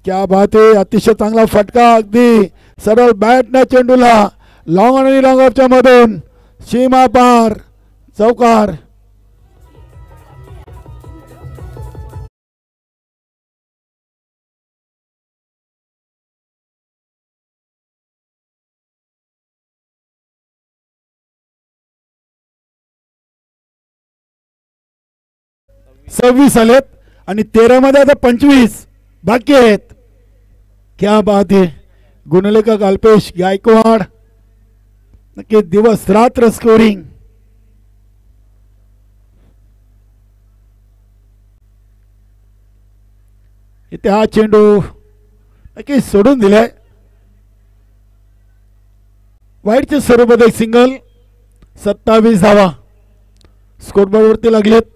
क्या बात आहे, अतिशय चांगला फटका, अगदी सरळ बॅटच्या चेंडूला लॉंग आणि लॉंग ऑफच्या मधून सीमा पार चौकार. सव्वीस आलेत आणि 13 मध्ये आता 25 बाकी आहेत. क्या बात आहे, गुणलेखक अल्पेश गायकवाड. नक्की दिवस रात्र स्कोरिंग. इथे हा चेंडू नक्की सोडून दिलाय. वाईटच्या स्वरूपात एक सिंगल. 27 धावा स्कोरबोर्डवरती लागलेत.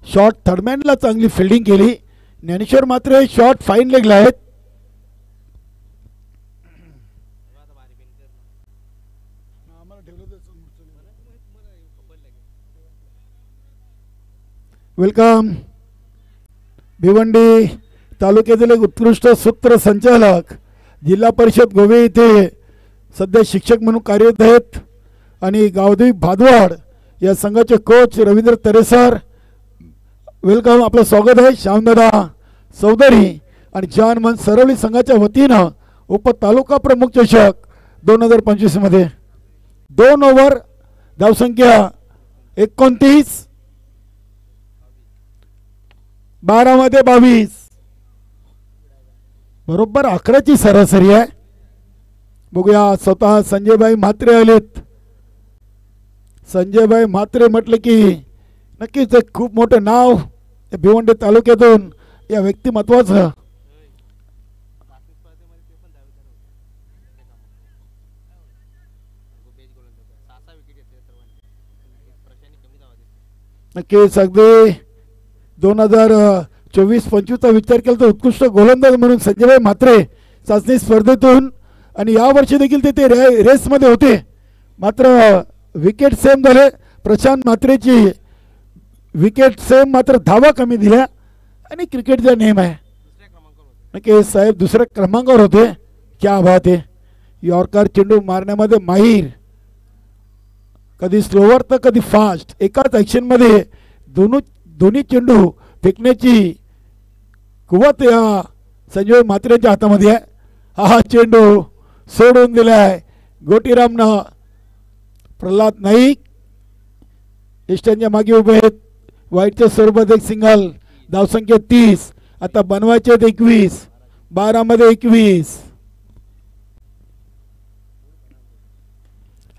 शॉट थर्डमॅनला चांगली फिल्डिंग केली. ज्ञानेश्वर मात्र शॉट फाईन लेगला आहेत. वेलकम. भिवंडी तालुक्यातील एक उत्कृष्ट सूत्रसंचालक, जिल्हा परिषद गोवे येथे सध्या शिक्षक म्हणून कार्यरत आहेत आणि गावदेवी भादवाड या संघाचे कोच रवींद्र तरेसर. वेलकम, आपलं स्वागत आहे. श्यामदादा चौधरी आणि जान मन सरवली संघाच्या वतीनं उप तालुका प्रमुख चषक 2025 मध्ये 2 ओव्हर धावसंख्या 29, 12 मध्ये 22, बरोबर 11ची सरासरी आहे. बघूया, स्वतः संजयभाई म्हात्रे आलेत. संजयभाई म्हात्रे म्हटले की नक्कीच एक खूप मोठं नाव भिवंडी तालुक्यातून या व्यक्तिमत्वाचं. नक्कीच अगदी 2024-25चा विचार केला तर उत्कृष्ट गोलंदाज म्हणून संजयभाई म्हात्रे चाचणी स्पर्धेतून, आणि यावर्षी देखील ते रेसमध्ये होते. मात्र विकेट सेम झाले. प्रशांत म्हात्रेची विकेट सेम, मात्र धावा कमी दिल्या आणि क्रिकेटचा नेम आहे. नक्की साहेब दुसऱ्या क्रमांकावर होते. क्या बात आहे, यॉर्कर चेंडू मारण्यामध्ये माहीर, कधी स्लोवर तर कधी फास्ट. एकाच ॲक्शनमध्ये दोन्ही चेंडू फेकण्याची कुवत या संजय म्हात्रेच्या हातामध्ये आहे. हा चेंडू सोडून दिलाय गोटीरामनं. प्रल्हाद नाईक इष्टांच्या मागे उभे आहेत. वाईटच्या स्वरूपात एक सिंगल. धावसंख्या 30, आता बनवायचे 21, 12 मध्ये 21.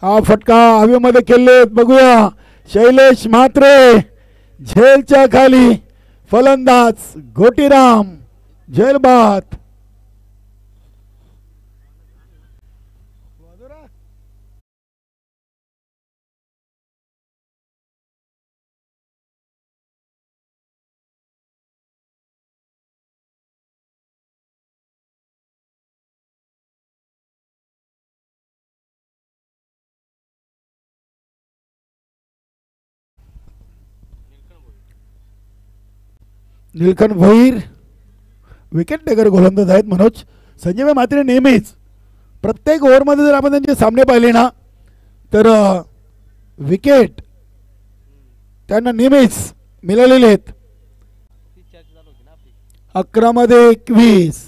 हा फटका हवेमध्ये खेळले. बघूया, शैलेश म्हात्रे झेलच्या खाली, फलंदाज गोटीराम झेलबाद. निलखन भोईर विकेट टेकर गोलंदाज आहेत. मनोज संजय म्हात्रे नेहमीच प्रत्येक ओव्हरमध्ये जर आपण त्यांचे सामने पाहिले ना तर विकेट त्यांना नेहमीच मिळालेले आहेत. 11 मध्ये 21,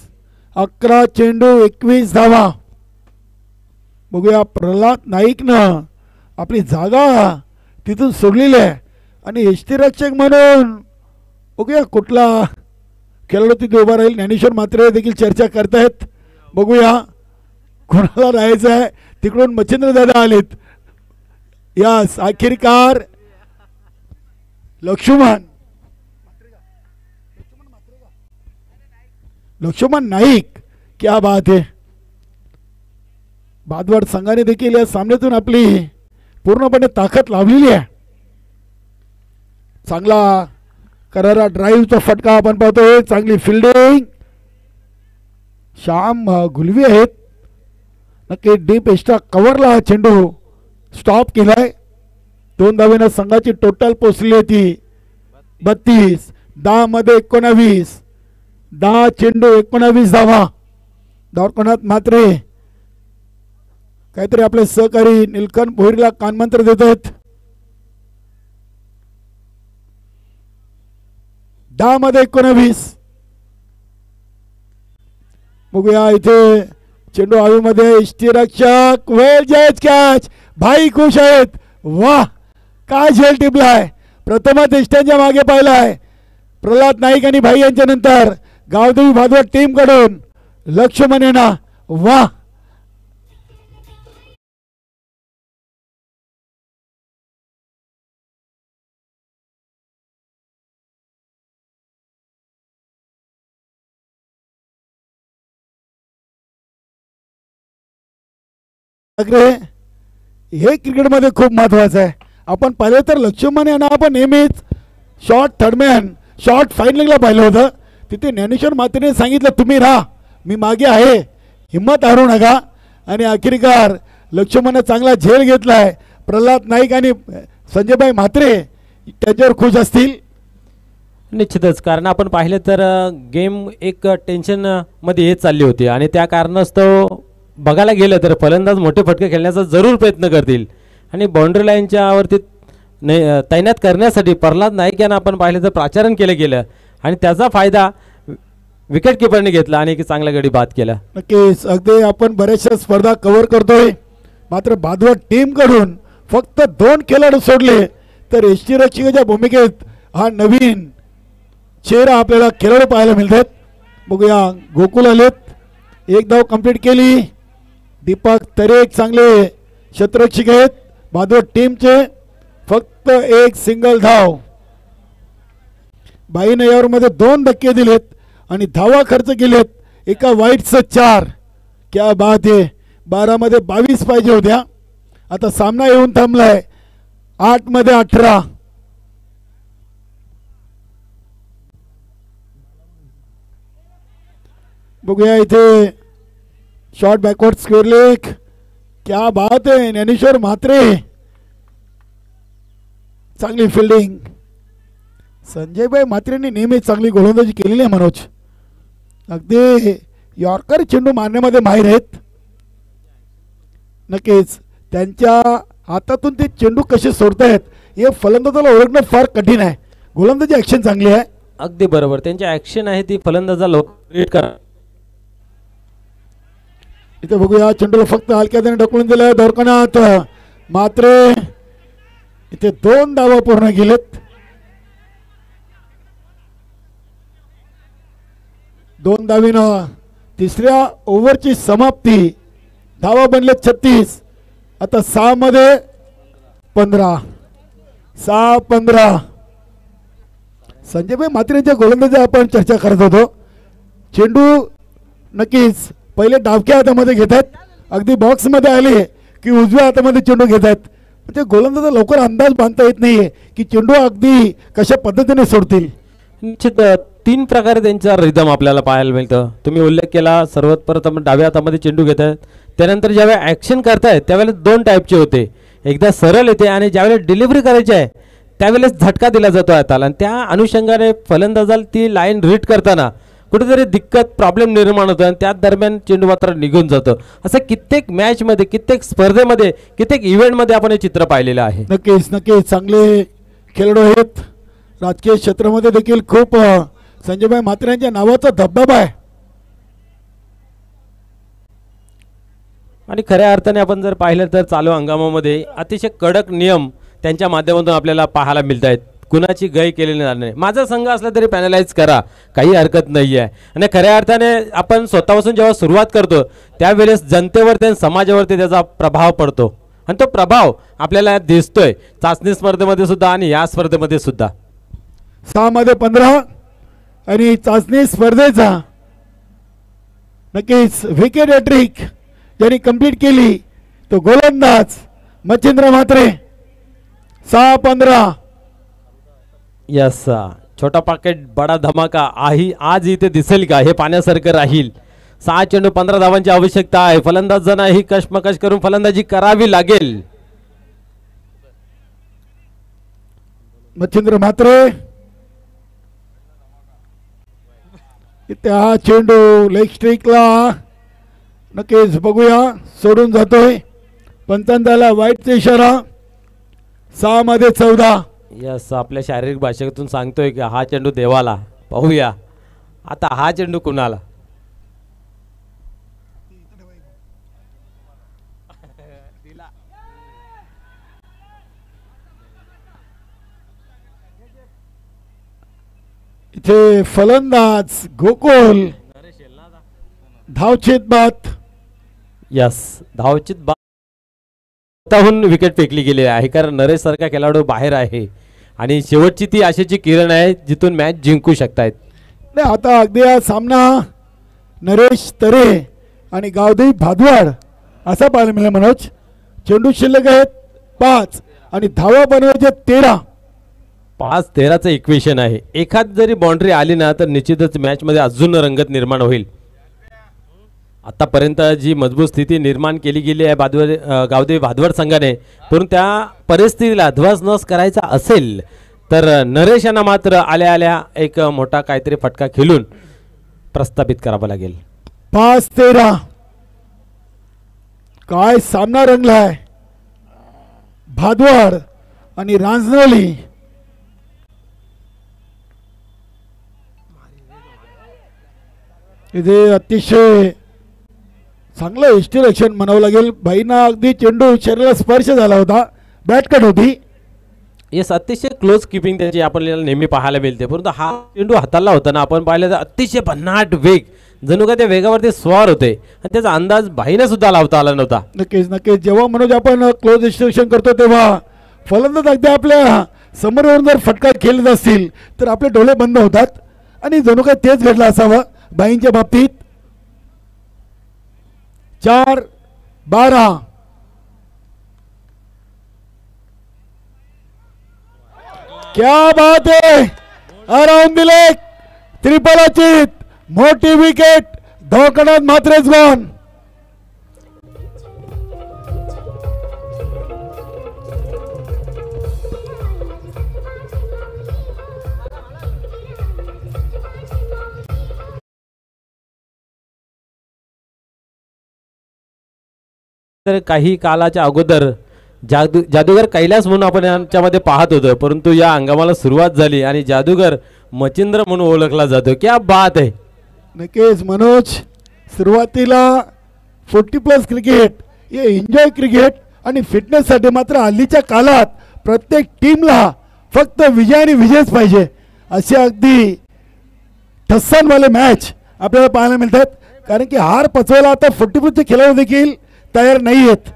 11 चेंडू 21 धावा. बघूया, प्रल्हाद नाईकनं आपली जागा तिथून सोडलेली आहे आणि यष्टीरक्षक म्हणून बघूया कुठला खेळाडू तिथे उभा राहील. ज्ञानेश्वर म्हात्रे देखील चर्चा करतायत. बघूया कोणाला राहायचं आहे. तिकडून मच्छिंद्र दादा आलेत. यस आखिरकार लक्ष्मण नाईक, क्या बात आहे. भादवाड संघाने देखील या सामन्यातून आपली पूर्णपणे ताकद लावलेली आहे. चांगला करारा ड्राईव्हचा फटका आपण पाहतोय. चांगली फिल्डिंग. श्याम गुलवी आहेत. नक्की डीप एक्स्ट्रा कव्हरला हा चेंडू स्टॉप केलाय. 2 धावेनं संघाची टोटल पोचली होती 32. 10 मध्ये 19. 10 चेंडू 19 धावा. धावकोणात मात्र काहीतरी आपले सहकारी निलकंठ भोईरला कानमंत्र देत आहेत. 10 मध्ये 19. बघूया इथे चेंडू हवेमध्ये. यष्टीरक्षक वेल जज कॅच. भाई खुश आहेत. वाह काय झेल टिपलाय. प्रथमच यष्ट्यांच्या मागे पाहिलाय. प्रल्हाद नाईक आणि भाई यांच्या नंतर गावदेवी भादवाड टीम कडून लक्ष्मण येणार. वाह हे क्रिकेटमध्ये खूप महत्वाचं आहे. आपण पाहिलं तर लक्ष्मण यांना आपण नेहमीच शॉर्ट थर्डमॅन शॉर्ट फायनलला पाहिलं होतं. तिथे ज्ञानेश्वर मात्रेने सांगितलं तुम्ही राहा मी मागे आहे हिम्मत हारू नका. आणि आखिरकार लक्ष्मणने चांगला झेल घेतलाय. प्रल्हाद नाईक आणि संजयभाई म्हात्रे त्याच्यावर खुश असतील निश्चितच. कारण आपण पाहिलं तर गेम एक टेन्शन मध्ये येत चालली होती आणि त्या कारणास्तव बघायला गेलं तर फलंदाज मोठे फटके खेळण्याचा जरूर प्रयत्न करतील आणि बाउंड्री लाईनच्या वरती तैनात करण्यासाठी प्रल्हाद नाईक यांना आपण पाहिलं तर प्राचारण केलं गेलं आणि त्याचा फायदा विकेट किपरने घेतला आणि एक चांगला गडी बाद केला. नक्कीच अगदी आपण बऱ्याचशा स्पर्धा कव्हर करतोय. मात्र भादवाड टीम कडून फक्त 2 खेळाडू सोडले तर यष्टीरक्षकाच्या भूमिकेत हा नवीन चेहरा आपल्याला खेळाडू पाहायला मिळतात. बघूया गोकुल आलेत. 1 धाव कंप्लीट केली. दीपक तरे एक चांगले क्षेत्ररक्षक आहेत भादवाड टीमचे. फक्त 1 सिंगल धाव. बाईने यावरमध्ये 2 धक्के दिलेत आणि धावा खर्च केलेत. एका वाईटचं 4. क्या बात आहे. 12 मध्ये 22 पाहिजे होत्या. आता सामना येऊन थांबलाय 8 मध्ये 18. बघूया इथे शॉर्ट बॅकवर्ड स्क्वेअर लेग. क्या बात आहे. ज्ञानेश्वर म्हात्रे चांगली फिल्डिंग. संजयभाई म्हात्रेंनी नेहमी चांगली गोलंदाजी केलेली आहे मनोज. अगदी यॉर्कर चेंडू मारण्यामध्ये माहीर आहेत. नक्कीच त्यांच्या हातातून ते चेंडू कसे सोडतायत हे फलंदाजाला ओळखणं फार कठीण आहे. गोलंदाजी ॲक्शन चांगली आहे. अगदी बरोबर. त्यांची ॲक्शन आहे ती फलंदाजाला रीड करा. इथे बघूया चेंडूला फक्त हलक्याने ढकलून दिलं धोरकनाथ. मात्र इथे 2 धावा पूर्ण केलेत. 2 धावीनं तिसऱ्या ओव्हरची समाप्ती. धावा बनले 36. आता 6 मध्ये 15. 6-15. संजयभाई म्हात्रेंच्या गोलंदाजी आपण चर्चा करत होतो. चेंडू नक्कीच पहिले डावक्या हातामध्ये घेतात. अगदी बॉक्समध्ये आले की उजव्या हातामध्ये चेंडू घेतात. म्हणजे गोलंदाजा लवकर अंदाज बांधता येत नाहीये की चेंडू अगदी कशा पद्धतीने सोडतील. निश्चित 3 प्रकारे त्यांचा रिदम आपल्याला पाहायला मिळतं. तुम्ही उल्लेख केला सर्वात प्रथम डाव्या हातामध्ये चेंडू घेतात. त्यानंतर ज्यावेळेस ॲक्शन करतायत त्यावेळेस 2 टाईपचे होते. एकदा सरळ येते आणि ज्यावेळेस डिलिव्हरी करायची आहे त्यावेळेस झटका दिला जातो हाताला आणि त्या अनुषंगाने फलंदाजाला ती लाईन रीड करताना कुठेतरी दिक्कत प्रॉब्लेम निर्माण होतो आणि त्या दरम्यान चेंडू मात्र निघून जातो. असं कित्येक मॅचमध्ये कित्येक स्पर्धेमध्ये कित्येक इव्हेंटमध्ये आपण हे चित्र पाहिलेलं आहे. नक्कीच नक्कीच चांगले खेळाडू आहेत. राजकीय क्षेत्रामध्ये देखील खूप संजयभाई म्हात्रे यांच्या नावाचा धबधबा आहे. आणि खऱ्या अर्थाने आपण जर पाहिलं तर चालू हंगामामध्ये अतिशय कडक नियम त्यांच्या माध्यमातून आपल्याला पाहायला मिळत आहेत. कुणाची गय केलेली नाही. माझा संघ असला तरी पॅनलाइज करा काही हरकत नाही आहे. आणि खऱ्या अर्थाने आपण स्वतःपासून जेव्हा सुरुवात करतो त्यावेळेस जनतेवरती आणि समाजावरती त्याचा प्रभाव पडतो आणि तो प्रभाव आपल्याला दिसतोय चाचणी स्पर्धेमध्ये सुद्धा आणि या स्पर्धेमध्ये सुद्धा. 6 मध्ये 15 आणि चाचणी स्पर्धेचा नक्कीच विकेट हॅट्रिक ज्यांनी कंप्लीट केली तो गोलंदाज मच्छिंद्र म्हात्रे. 6-15. यस, छोटा पाकेट बडा धमाका आज इथे दिसेल का हे पाण्यासारखं राहील. 6 चेंडू 15 धावांची आवश्यकता आहे. फलंदाजांना ही कशमकश करून फलंदाजी करावी लागेल. मच्छिंद्र म्हात्रे इथे हा चेंडू लेग स्ट्रिकला नक्कीच बघूया सोडून जातोय. पंचांताला वाईटचा इशारा. 6 मध्ये 14. यस, आपल्या शारीरिक भाषेतून सांगतोय की हा चेंडू देवाला. पाहूया आता हा चेंडू कुणाला. इथे फलंदाज गोकुल धावचीत बाद. यस, धावचित बाहून विकेट फेकली गेली आहे कारण नरेश सारखा खेळाडू बाहेर आहे आणि शेवटची ती आशेची किरण आहे जिथून मॅच जिंकू शकतायत. नाही आता अगदी हा सामना नरेश तरे आणि गावदेवी भादवाड असा पाहायला मिळाला. मनोज चेंडू शिल्लक आहेत 5 आणि धावा बनवायचे 13. 5-13चं इक्वेशन आहे. एखाद जरी बाउंड्री आली ना तर निश्चितच मॅच मध्ये अजून रंगत निर्माण होईल. आतापर्यंत जी मजबूत स्थिती निर्माण केली गेली आहे गावदेवी भादवाड संघाने, परंतु त्या परिस्थितीला ध्वस्त करायचा असेल तर नरेश यांना मात्र आल्या आल्या एक मोठा काहीतरी फटका खेळून प्रस्थापित करावा लागेल. 5-13 काय सामना रंगलाय. भादवाड आणि रांजणोली इथे अतिशय चांगलं इष्टिरक्षण म्हणावं लागेल. बाईंना अगदी चेंडू शरीराला स्पर्श झाला होता. बॅट कट होती. येस, अतिशय क्लोज किपिंग त्याची आपल्याला नेहमी पाहायला मिळते, परंतु हा चेंडू हाताला होता ना आपण पाहिलं तर अतिशय भन्नाट वेग, जणू का त्या वेगावरती स्वार होते आणि त्याचा अंदाज बाईने सुद्धा लावता आला नव्हता. नक्कीच नक्कीच जेव्हा मनोज आपण क्लोज इन्स्ट्रक्शन करतो तेव्हा फलंदाज अगदी आपल्या समोर येऊन जर फटका खेळत असतील तर आपले डोळे बंद होतात आणि जणू काय तेच घडलं असावं बाईंच्या बाबतीत. 4-12 क्या बात है. अराउंड द लेग त्रिपल अचित. मोठी विकेट. धोकणात मात्रेच गॉन. तर काही कालाच्या अगोदर जादूगर कैलास म्हणून आपण यांच्यामध्ये पाहत होतो, परंतु या हंगामाला सुरुवात झाली आणि जादूगर मच्छिंद्र म्हणून ओळखला जातो. क्या बात आहे. नक्कीच मनोज सुरुवातीला 40+ क्रिकेट हे एन्जॉय क्रिकेट आणि फिटनेससाठी मात्र हल्लीच्या काळात प्रत्येक टीमला फक्त विजय आणि विजयच पाहिजे असे अगदी ठस्सांवाले मॅच आपल्याला पाहायला मिळतात. कारण की हार पचवायला आता 40+ खेळाडू देखील तयार नाही आहेत.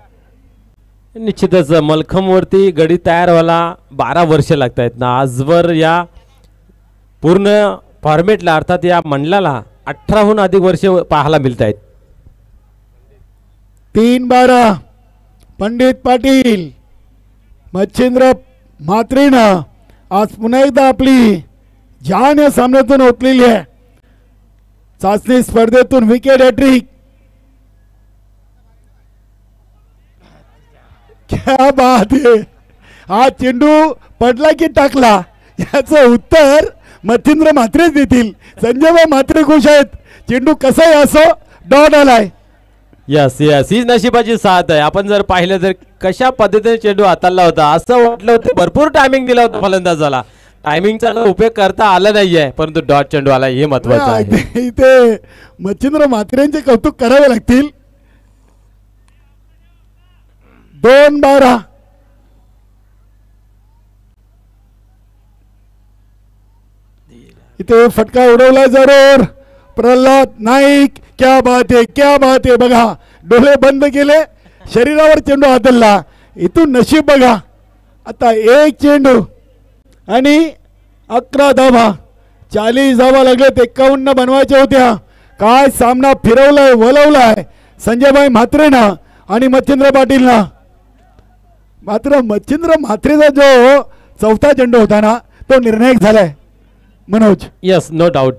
निश्चितच मलखमवरती गडी तयार व्हायला 12 वर्ष लागत आहेत ना. आजवर या पूर्ण फॉर्मेटला अर्थात या मंडळाला 18हून अधिक वर्ष पाहायला मिळत आहेत. 3-12 पंडित पाटील. मच्छिंद्र म्हात्रेनं आज पुन्हा एकदा आपली जान या सामन्यातून ओतलेली आहे. चाचणी स्पर्धेतून विकेट हॅट्रिक. क्या बात है. हा चेंडू पडला की टाकला याचं उत्तर मच्छिंद्र म्हात्रेच देतील. संजय म्हात्रे खुश आहेत. चेंडू कसाही असो डॉट आलाय. यस यस, ही नशिबाची साथ आहे. आपण जर पाहिलं तर कशा पद्धतीने चेंडू हाताळला होता असं वाटलं होतं. भरपूर टायमिंग दिला होता फलंदाजाला. टायमिंगचा उपयोग करता आला नाहीये, परंतु डॉट चेंडू आला हे महत्वाचं आहे. इथे मच्छिंद्र म्हात्रेंचे कौतुक करावे लागतील. 2-12 इथे फटका उडवला जरूर. प्रल्हाद नाईक. क्या बात है क्या बात है. बघा डोळे बंद केले, शरीरावर चेंडू हातरला. इथून नशीब बघा. आता एक चेंडू आणि 11 धावा, 40 धावा लागलेत, 51 बनवायच्या होत्या. काय सामना फिरवलाय वलवलाय संजयभाई म्हात्रेनं आणि मच्छिंद्र पाटीलनं. मात्र मच्छिंद्र म्हात्रेचा जो चौथा चेंडू होता ना तो निर्णायक झालाय मनोज. Yes, no doubt.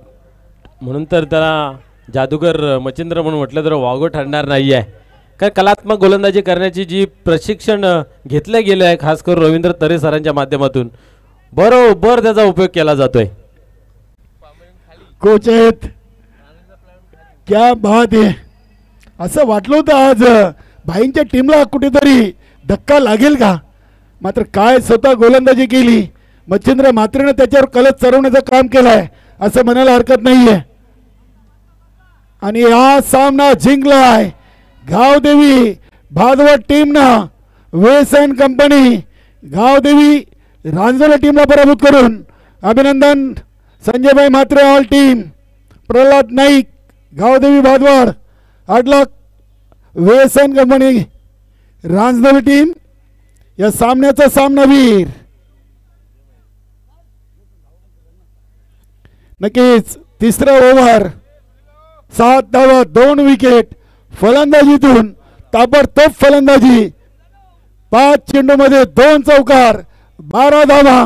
म्हणून तर त्याला जादूगर मच्छिंद्र म्हणून म्हटलं तर वावगं ठरणार नाही आहे. कारण कलात्मक गोलंदाजी करण्याची जी प्रशिक्षण घेतलं गेलं आहे खास करून रवींद्र तरे सरांच्या माध्यमातून बरोबर त्याचा उपयोग केला जातोय. कोच आहेत, क्या बात आहे. असं वाटलं होतं आज भाईंच्या टीमला कुठेतरी धक्का लागेल का, मात्र काय स्वतः गोलंदाजी केली. मच्छिंद्र म्हात्रेनं त्याच्यावर कलच चढवण्याचं काम केलंय असं म्हणायला हरकत नाहीये. आणि हा सामना जिंकलाय गावदेवी भादवड टीमनं. वेस अँड कंपनी गावदेवी रांजोला टीमला पराभूत करून अभिनंदन संजयभाई म्हात्रे ऑल टीम. प्रल्हाद नाईक गावदेवी भादवड, 8 लाख वेस अँड कंपनी रांजोली टीम या सामन्याचा सामनावीर. नक्कीच तिसरा ओव्हर, 7 धावा 2 विकेट. फलंदाजीतून ताबडतोब फलंदाजी, 5 चेंडूमध्ये 2 चौकार, 12 धावा.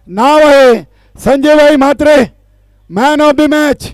नाव आहे Sanjaybhai Mhatre, man of the match.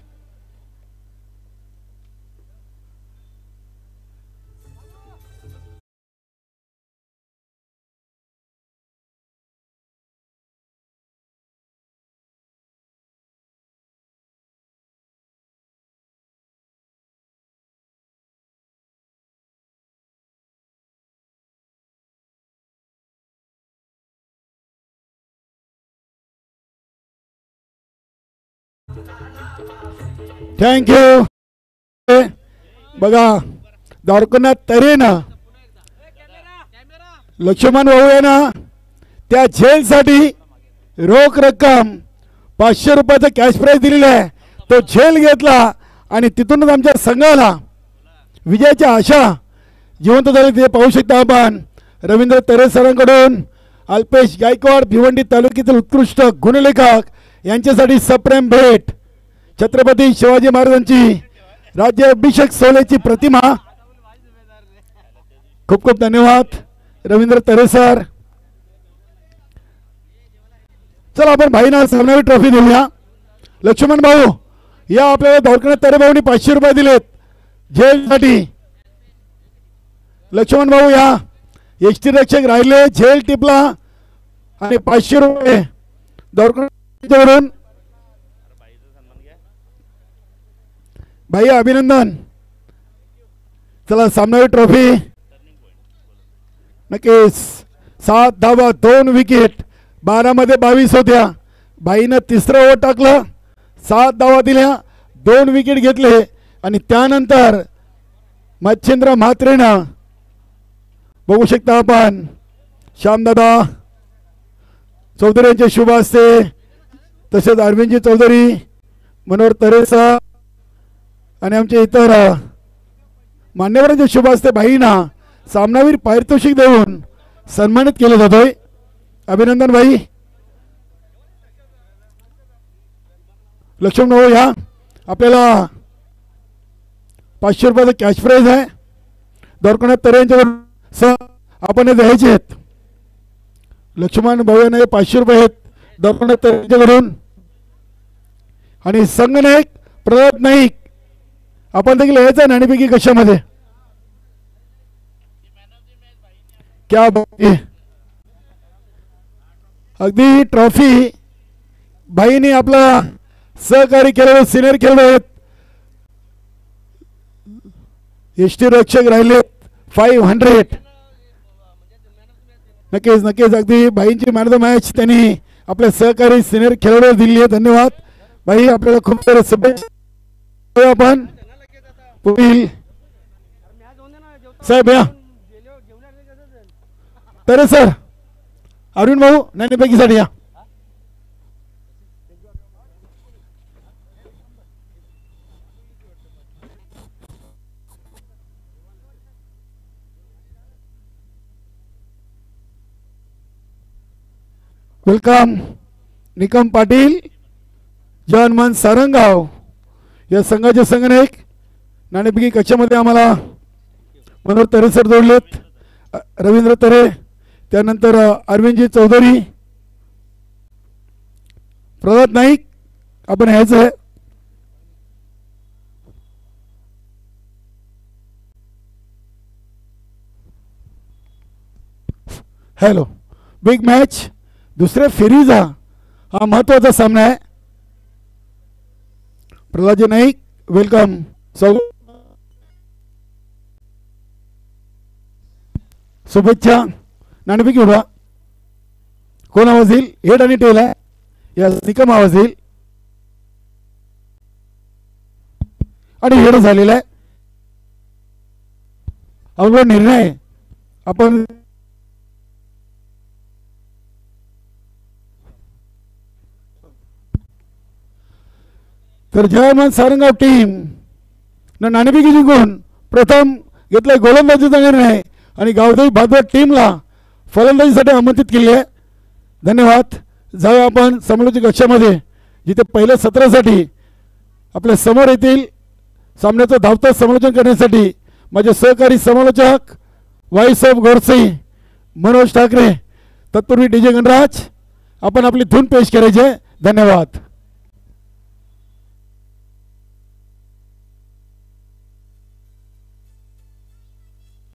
Thank you. बघा द्वारकानाथ तरेनं लक्ष्मण भाऊ यांना त्या झेलसाठी रोख रक्कम 500 रुपयाचा कॅश प्राइज दिलेला आहे. तो झेल घेतला आणि तिथूनच आमच्या संघाला विजयाची आशा जिवंत झाली. ते पाहू शकता आपण. रवींद्र तरे सरांकडून अल्पेश गायकवाड भिवंडी तालुक्यातील उत्कृष्ट गुणलेखक यांच्यासाठी सप्रेम भेट. छत्रपती शिवाजी महाराजांची राज्याभिषेक सोहळ्याची प्रतिमा. खूप खूप धन्यवाद रवींद्र तरे सर. चला आपण भाईना सामनावी ट्रॉफी देऊया. लक्ष्मण भाऊ या आपल्याला द्वारकानाथ तरे भाऊनी 500 रुपये दिलेत झेलसाठी. लक्ष्मण भाऊ या एसटी रक्षक राहिले, झेल टिपला आणि 500 रुपये द्वारकानाथवरून. भाई अभिनंदन. चला सामनावी ट्रॉफी. नक्कीच 7 धावा 2 विकेट, 12 मध्ये 22 होत्या. भाईनं तिसरं ओव्हर टाकलं, 7 धावा दिल्या, 2 विकेट घेतले आणि त्यानंतर मच्छिंद्र म्हात्रेनं बघू शकता आपण श्यामदादा चौधरी यांचे शुभ हस्ते, तसेच अरविंदजी चौधरी, मनोहर तरेसा आणि आमचे इतर मान्यवरांचे शुभ हस्ते भाईंना सामनावीर पारितोषिक देऊन सन्मानित केलं जातोय. अभिनंदन भाई. लक्ष्मण भाऊ या आपल्याला 500 रुपयाचा कॅश प्राइज आहे. द्वारकानाथ तरे यांच्यावर आपण हे द्यायचे आहेत. लक्ष्मण भाऊ यांना 500 रुपये आहेत द्वारकानाथ तरे यांच्याकडून. आणि संगनायक प्रल्हाद नाईक आपण देखील यायचं नाणेपैकी कशामध्ये. क्या अगदी ट्रॉफी भाईने आपला सहकारी केलेले सिनियर खेळाडू आहेत. एसटी रक्षक राहिले 500. नक्कीच नक्कीच अगदी भाईंची मॅन ऑफ द मॅच त्यांनी आपल्या सहकारी सिनियर खेळाडू दिली आहे. धन्यवाद भाई. आपल्याला खूप सारे शुभेच्छा. आपण पुढील साहेब या तरे सर, अरुण भाऊ नाणेपैकीसाठी या. वेलकम निकम पाटील जवानमान सारंगाव या संघाचे संघनायक नाणेफेकी कक्षामध्ये आम्हाला मनोहर तरे सर जोडलेत, रवींद्र तरे, त्यानंतर अरविंदजी चौधरी, प्रभात नाईक. आपण यायचं आहे. हॅलो, बिग मॅच दुसऱ्या फेरीचा हा महत्वाचा सामना आहे. प्रल्हादजी नाईक वेलकम. शुभेच्छा. नाणेफेकी उडवा. कोण आवाज येईल? हेड आणि टेल आहे. या निकम आवाज येईल आणि हेड झालेला आहे. अवघड निर्णय आपण तर जवान सारंगाव टीम नाणेफेकी जिंकून प्रथम घेतलाय गोलंदाजीचा निर्णय आणि गावदेवी भादवड टीमला फलंदाजीसाठी आमंत्रित केले आहे. धन्यवाद. जाऊया आपण समालोचक कक्षामध्ये, जिथे पहिल्या सत्रासाठी आपल्या समोर येतील सामन्याचं धावतं समालोचन करण्यासाठी माझे सहकारी समालोचक वाईस ऑफ गोडसे मनोज ठाकरे, तत्पूर्वी DJ गणराज. आपण आपली धून पेश करायची आहे. धन्यवाद.